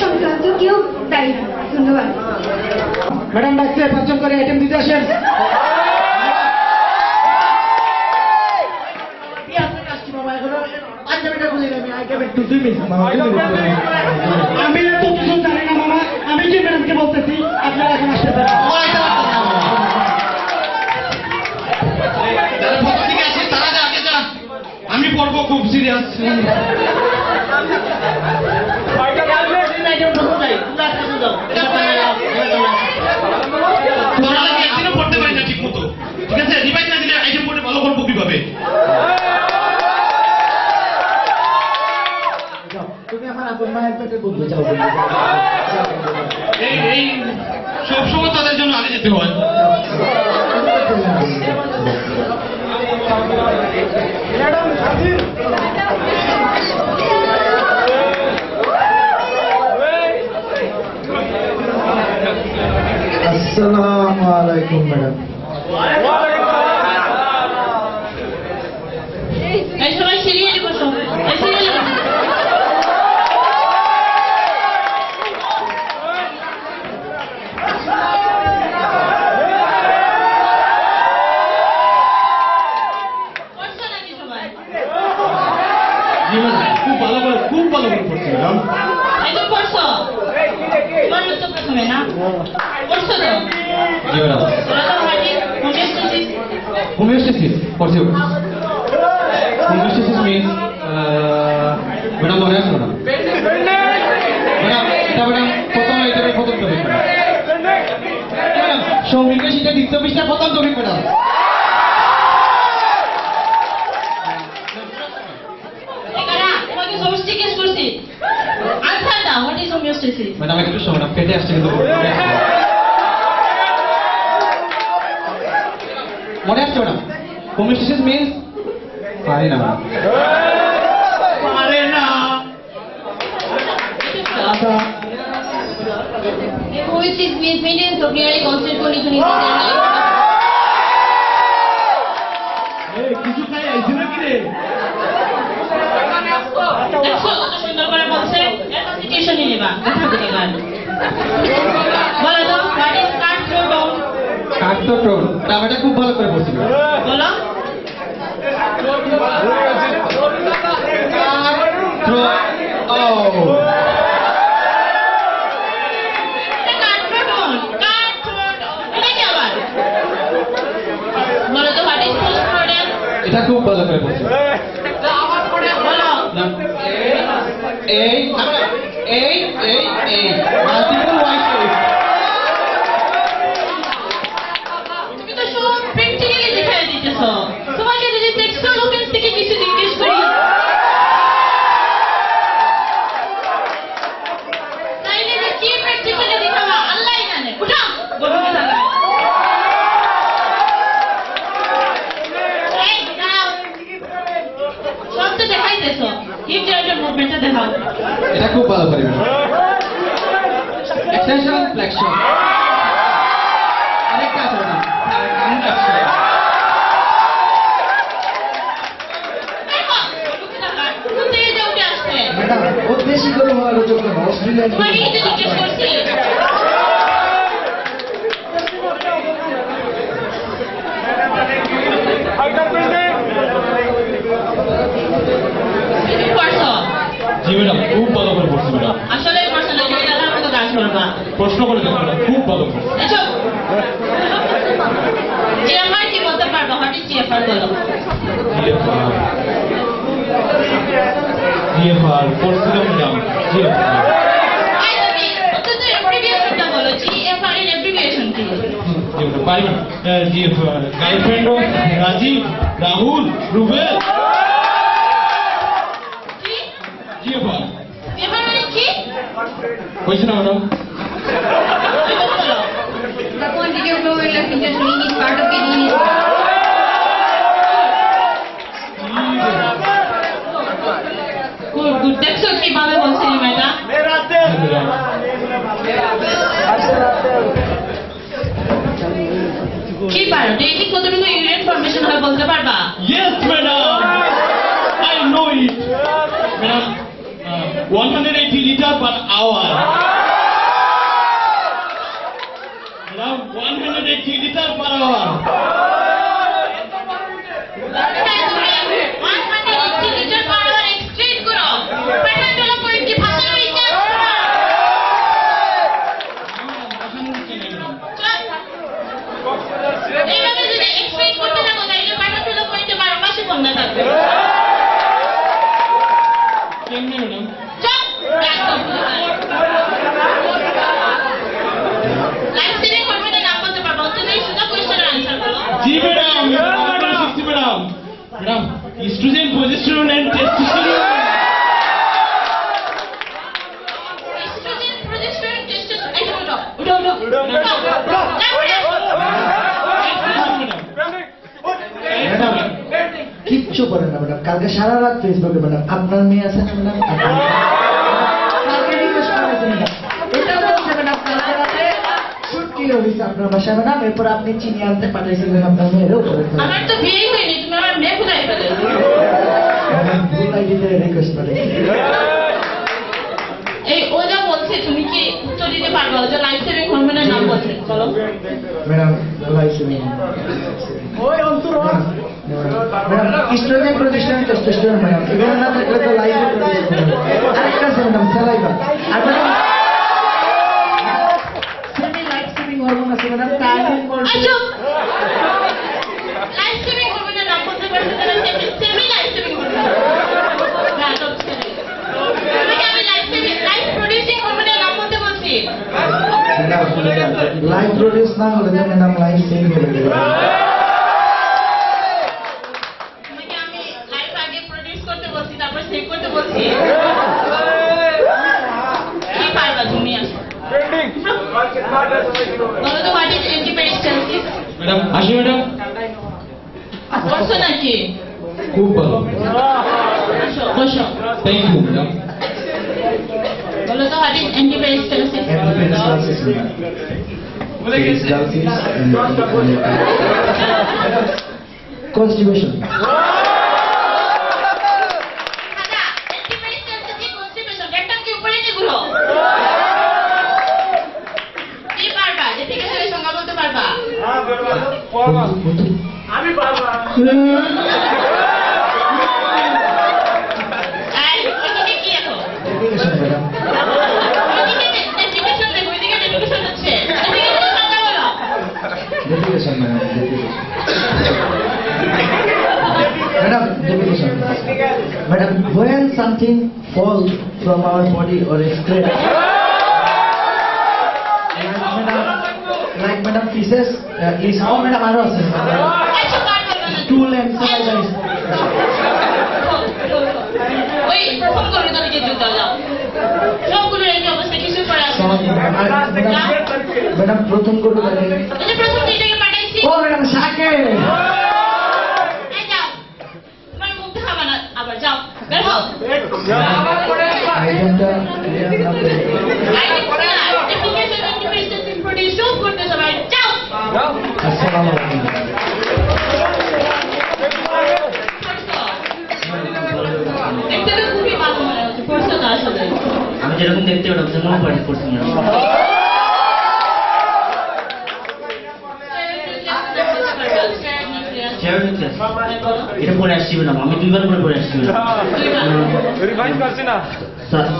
সংক্রান্ত কেউ দায়ী না। ধন্যবাদ। ম্যাডাম ডাকছে 5 জন করে আইটেম দিতে আসেন। আমি তো কিছু জানি না মামা, আমি যে ম্যাডামকে বলতেছি আপনারা এখন আসতে পারেন। আমি পড়বো খুব সিরিয়াস। একদিনও পড়তে পারি না ঠিক মতো, ঠিক আছে? রিভাইজ না দিলে আইটেম পড়ে ভালো করবো কিভাবে? তুমি আমার আপন মায়ের পেটে বলতে চাও? এই সবসময় তাদের জন্য আগে যেতে হয়। আসসালামু আলাইকুম ম্যাডাম। সবাই সিরিয়ালে বসো, সিরিয়ালে বসো। খুব ভালো করে পড়ছি ম্যাডাম। এই তো পড়ছো, বললো তো প্রথমে না পড়ছো তো? জি ম্যাডাম। হোমিওস্টেসিস পড়ছি। হোমিওস্টেসিস মিন্স ম্যাডাম মনে আছে ম্যাডাম? ম্যাডাম এটা ম্যাডাম প্রথম আইটেমের প্রথম টপিক ম্যাডাম। সৌমিকের সেটা দ্বিতীয় পৃষ্ঠা প্রথম টপিক ম্যাডাম। ম্যাডাম একটু শোন, পেটে আসছে কিন্তু মনে আসছে ম্যাডাম। হোমিওস্টেসিস মিন্স পারে না ম্যাডাম, পারে না। Homeostasis means maintenance of nearly constant condition in the কিছু খাই আইছে নাকি রে? সুন্দর করে বলছে টিউশন নিয়ে নেবা। বলো তো হোয়াট ইজ কার্থ্রোটোন? কার্থ্রোটোন এটা খুব ভালো করে বলছিল। বলো এটা খুব ভালো করে বলছিল। এই এই এই এই মাল্টিপল ওয়াইস। তুমি তো সব প্র্যাকটিক্যালি দেখাই দিতেছো। তোমাকে যদি টেক্সটাইল অফেন্স থেকে কিছু জিজ্ঞেস করি তাইলে যে কি প্র্যাকটিক্যালি দেখাবা আল্লাহই জানে। উঠা বলুন দাদা। এই দাও সব তো দেখাইতেছো, হিপ জয়েন্টের মুভমেন্টটা দেখাও। এটা খুব ভালো করে এক্সটেনশন ফ্লেকশন। আরেকটা আছে ম্যাডাম, ম্যাডাম ও বেশি করে হওয়ার যোগ্য না। অস্ট্রেলিয়ান তোমাকে কিছু জিজ্ঞেস করছি। জি ম্যাডাম খুব ভালো করে পড়ছি ম্যাডাম। আসলে পার্সোনালিটি দেখার মতো কাজ করবা। প্রশ্ন করে দেখো ম্যাডাম, খুব ভালো পড়ছি। জিএফআর কি বলতে পারবো? হোয়াট ইজ জিএফআর বলো? জিএফআর পড়ছিলাম ম্যাডাম। জিএফআর অ্যাব্রিভিয়েশনটা বলো। জিএফআর এর অ্যাব্রিভিয়েশন কি? পারি madam. GFR girlfriend of Rajiv, Rahul, Rubel. GFR GFR মানে কি? কইছে না madam? The quantity of flow in the ring is part of any good. দেখছো কিভাবে বলছিলি ম্যাডাম? কি পারো? ডেইলি কতটুকু ইউনিট ফরমেশন হয় বলতে পারবা? Yes, madam. I know it. Madam, 180 liter per hour. Madam, 180 liter per hour. 180 litre per hour এক্সট্রিট করো পেট্রোল করে কি ভাষা রইছে এইভাবে যদি এক্সট্রিট করতে থাকো তাহলে পেট্রোল পয়েন্টে 12 মাসে বন্ধ থাকবে কেমনে ম্যাডাম? চল একদম লাইফ সেভিং করবে না নাম বলতে পারবো তুমি শুধু কোশ্চেনের আনসার বলো জি madam, madam, madam, estrogen, progesterone and testosterone. Estrogen progesterone testosterone এই উঠো ম্যাডাম কিচ্ছু করেন না ম্যাডাম, কালকে সারা রাত ফেসবুকে ম্যাডাম আপনার মেয়ে আছে না ম্যাডাম, কালকে রিকোয়েস্ট করেছে ম্যাডাম, এটা বলছে ম্যাডাম কালকে রাতে ছুটি হয়েছে আপনার বাসায় ম্যাডাম, এরপর আপনি চিনি আনতে পাঠাইছিলেন আপনার মেয়েরও করেছেন আমার তো বিয়ে হয়নি তুমি আমার মেয়ে কোথায় পেলে ম্যাডাম ভুল আইডিতে রিকোয়েস্ট পাঠাইছি এই ও যা বলছে তুমি কি উত্তর দিতে পারবে ও যে লাইফ সেভিং হরমোনের নাম বলছে বলো ম্যাডাম লাইসেন্স ওই অন্তর madam estrogen progesterone testosterone madam এগুলো না থাকলে তো লাইফে আরেকটা আছে ম্যাডাম স্যালাইভা আর madam semi life saving hormone আছে ম্যাডাম টাইমিং আচ্ছা লাইফ সেভিং হরমোনের নাম বলতে পারছো তাহলে সেমি লাইফ সেভিং হরমোন না তো তুমি কি আমি লাইফ প্রোডিউসিং হরমোনের নাম বলতে বলছি লাইফ প্রোডিউস না হলে তো ম্যাডাম লাইফ সেভ হয়ে যাবে তোমাকে আমি লাইফ আগে প্রোডিউস করতে বলছি তারপর সেভ করতে বলছি কি পারবা তুমি আসো বলো তো হোয়াট ইজ এন্টিপেরিস্টালসিস ম্যাডাম আসি ম্যাডাম। করছো নাকি খুব ভালো, বসো বসো থ্যাংক ইউ ম্যাডাম। বলো তো হোয়াট ইজ এন্টিপেরিস্টালসিস কনস্টিপেশন আচ্ছা এন্টিপেরিস্টালসিস কি কনস্টিপেশন একটা কি উপরে নিয়ে ঘুরো কি পারবা এদিকে ছেলে সংজ্ঞা বলতে পারবা আমি পারবা এই এদিকে কি এখন ম্যাডাম এদিকে ডেফিনেশন দেখো এদিকে ডেফিনেশন হচ্ছে এদিকে সংজ্ঞা বলো definition madam Madam, when something falls from our body or excrete, like madam feces, is how madam are আচ্ছা পারবা না stool and saliva. ওই পারফর্ম করবে তুমি কি জুতা যাও সবগুলো এই অবস্থা কিছু করে আসো Madam, প্রথম করবো এই যে প্রথম দিকে পাঠাইছি ও ম্যাডাম শাকে এই যাও তোমার মুখ দেখাবা না আবার যাও বের হও আইটেমটা ডেফিনেশন এন্টিপেরিস্টালসিস প্রোডিউস সব করতে সবাই যাও আসসালামু আলাইকুম দেখতে তো খুবই ভালো মনে হচ্ছে পড়ছো তো আসলে আমি যেরকম দেখতে ওরকম সেরকম পয়েন্ট করছি না এটা পড়ে আসছি ম্যাডাম আমি দুইবার করে পড়ে আসছি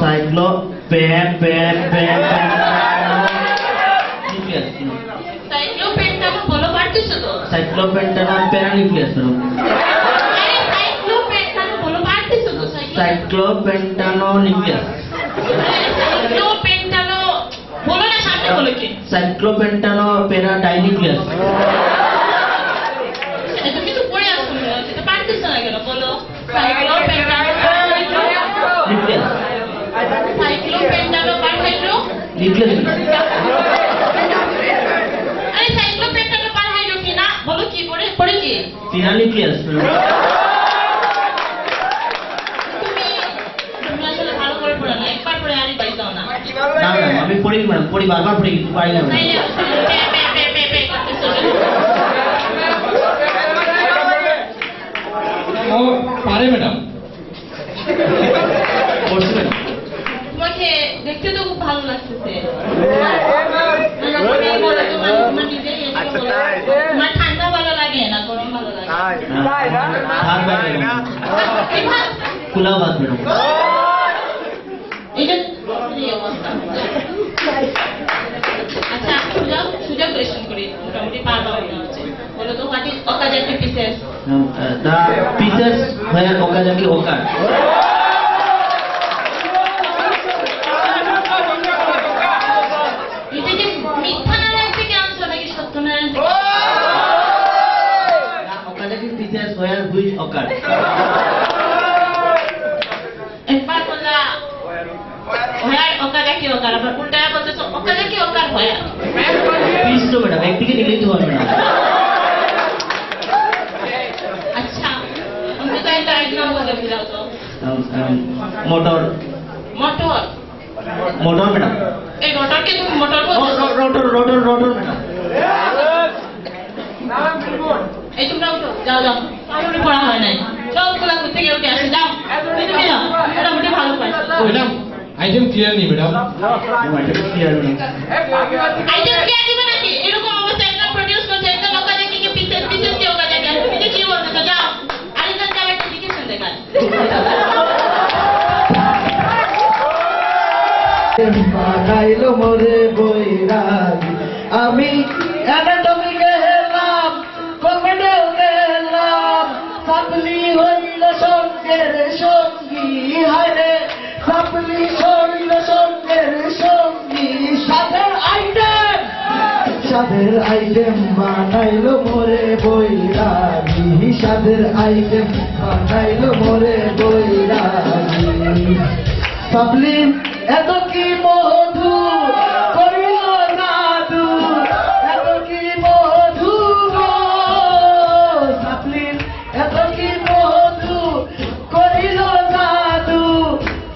সাইক্লো প্যাপ প্যাপ প্যাপ নিউক্লিয়াস সাইক্লোপেন্টানো বলো পারতেছো তো সাইক্লোপেন্টানো প্যারানিউক্লিয়াস ম্যাডাম আরে সাইক্লোপেন্টানো বলো পারতেছো তো সাইক্লোপেন্টানো নিউক্লিয়াস সাইক্লোপেন্টানো বলো না সামনে বলো কি সাইক্লোপেন্টানো প্যারা ডাইনিউক্লিয়াস তুমি তো পড়ে আসছো সেটা পারতেছো না কেন বলো সাইক্লোপেন্টানো নিউক্লিয়াস সাইক্লোপেন্টানো পারহাইড্রো নিউক্লিয়াস আরে সাইক্লোপেন্টানো পারহাইড্রো কি না বলো কি পড়ে পড়ে কি প্যারানিউক্লিয়াস তুমি আসলে ভালো করে পড়ো না একবার পড়ে আরই পাই দাও না না ম্যাডাম আমি পড়ি ম্যাডাম পড়ি বারবার পড়ি কিন্তু পারি না ম্যাডাম তাইলে পে করতেছো ও পারে ম্যাডাম। পড়ছি ম্যাডাম দেখতে তো খুব ভালো লাগতেছে তোমার নিজেই তোমার ঠান্ডা ভালো লাগে না গরম ভালো লাগে পোলাও ভাত ম্যাডাম এটা এই অবস্থা আচ্ছা সুযোগ কোয়েশ্চেন করি মোটামুটি পারবা হচ্ছে বলো তো what is Okazaki pieces the pieces where Okazaki occurred. এটা কি মিথ্যা নারায়ণ থেকে আনছো নাকি সত্যনারায়ণ থেকে Okazaki pieces where which occurred. একবার বললা where ওকাজাকি ওকার আবার উল্টায় বলতেছো ওকাজাকি ওকার where Please তো ম্যাডাম একদিকে নিলেই তো হবে না আচ্ছা আমি তো এটা একদম বলে দিলাম তো মোটর মোটর মোটর ম্যাডাম এই মোটরকে তুমি মোটর বলছো রোটর ম্যাডাম এই তোমরা উঠো যাও যাও আমার পড়া হয় নাই সবগুলা করতে গিয়ে উঠে আসে যাও তুমি যাও এটা মোটে ভালো পাইছো ম্যাডাম আইটেম ক্লিয়ার নেই ম্যাডাম আইটেম কি দিবে নাকি এরকম অবস্থা একটা প্রডিউস করছে একটা ওকাজাকি কি পিসেস কি ওকাজাকি তুমি কি বলছো যাও আরেকজন যাও একটা ডিকেশন দেখায় বানাইলো মোরে বৈরাগী আমি অ্যানাটমি গেলাম কমেডেও গেলাম সাপলি হইল সঙ্গের সঙ্গী হায়রে সাপলি হইল সঙ্গের সঙ্গী সাদের আইটেম বানাইলো মোরে বৈরাগী সাদের আইটেম বানাইলো মোরে বৈরাগী সাপলি এত কি মধু করিল নাদু এত কি মধু সাপলি এত কি মধু করিল নাদু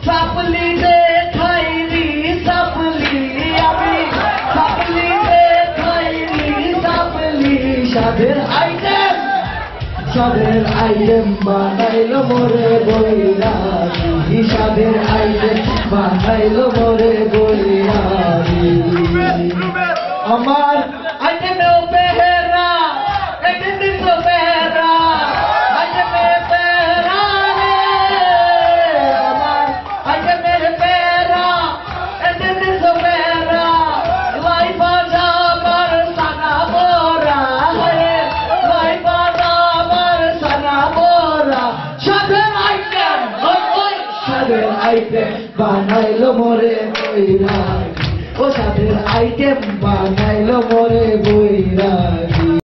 সাপলি দে খাইলি সাপলি আমি সাপলি দে খাইলি সাপলি সাদের আইটেম বানাইলো মোরে বৈরাগী সাদের আইটেম বানাইলো মোরে বৈরাগী আমার আইটেমেও পেহেরা এটেন্ডেন্সও পেহেরা আইটেমে পেহেরা রে আমার আইটেমের পেহেরা এটেন্ডেন্সও পেহেরা লাইফ আজাবার সানা বরা রে লাইফ আজাবার সানা বরা সাদের আইটেম বানাইলো মোরে বৈরাগী ও সাদের আইটেম বানাইলো মোরে বৈরাগী